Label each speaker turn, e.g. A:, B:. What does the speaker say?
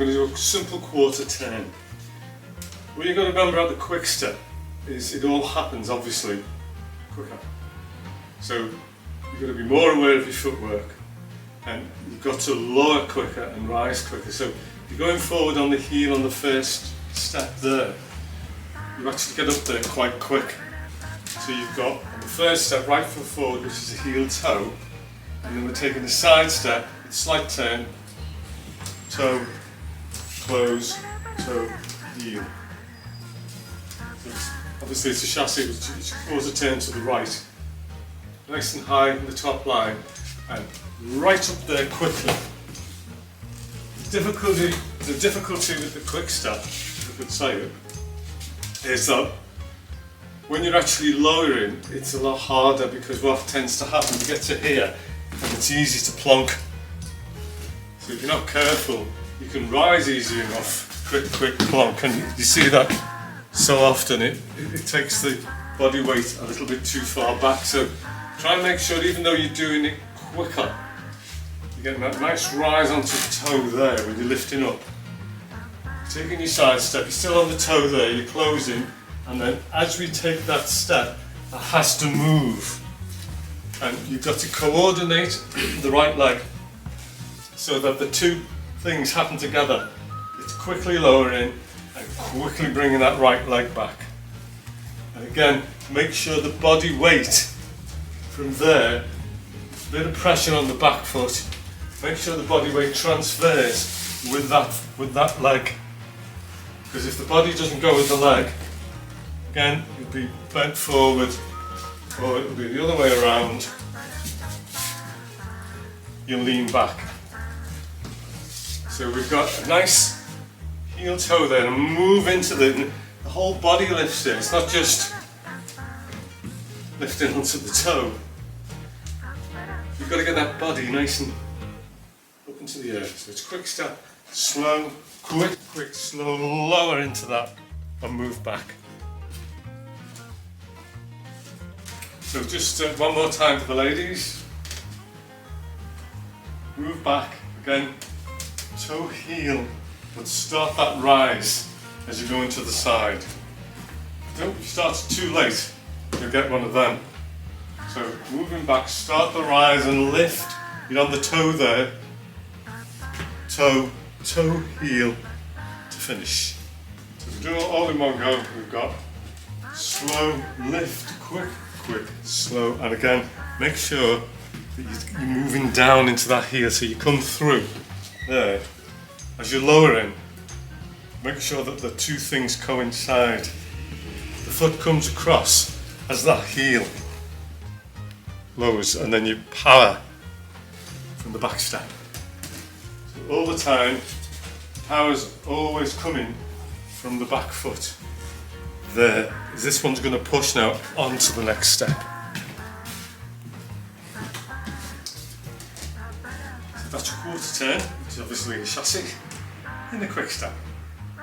A: going to do a simple quarter turn. What you've got to remember at the quick step is it all happens obviously quicker. So you've got to be more aware of your footwork, and you've got to lower quicker and rise quicker. So if you're going forward on the heel on the first step there, you actually get up there quite quick. So you've got on the first step right foot forward, which is a heel toe, and then we're taking the side step, slight turn, toe, close, toe, heel. Obviously it's a chassis which goes a turn to the right, nice and high in the top line, and right up there quickly. The difficulty with the quick step, if I could say it, is that when you're actually lowering, it's a lot harder, because what tends to happen, you get to here and it's easy to plonk. So if you're not careful, you can rise easy enough, quick plonk, and you see that so often it takes the body weight a little bit too far back. So try and make sure, even though you're doing it quicker, you're getting that nice rise onto the toe there when you're lifting up. Taking your side step, you're still on the toe there, you're closing, and then as we take that step, it has to move. And you've got to coordinate the right leg so that the two things happen together. It's quickly lowering and quickly bringing that right leg back. And again, make sure the body weight from there, a bit of pressure on the back foot, make sure the body weight transfers with that leg. Because if the body doesn't go with the leg, again, you'll be bent forward, or it'll be the other way around. You lean back. So we've got a nice heel toe there, and move into the whole body lifts in. It's not just lifting onto the toe. You've got to get that body nice and up into the air. So it's quick step, slow, quick, slow, lower into that, and move back. So just one more time for the ladies. Move back, again, toe, heel, but start that rise as you go into the side. Don't start too late, you'll get one of them. So moving back, start the rise and lift. You're on the toe there, toe, heel, to finish. So we do it all in one go. We've got slow, lift, quick, slow, and again, make sure that you're moving down into that heel, so you come through there. As you're lowering, make sure that the two things coincide. The foot comes across as that heel lowers, and then you power from the back step. So all the time, power's always coming from the back foot. There, this one's going to push now onto the next step. So that's your quarter turn, which is obviously a chassis, in the quick step.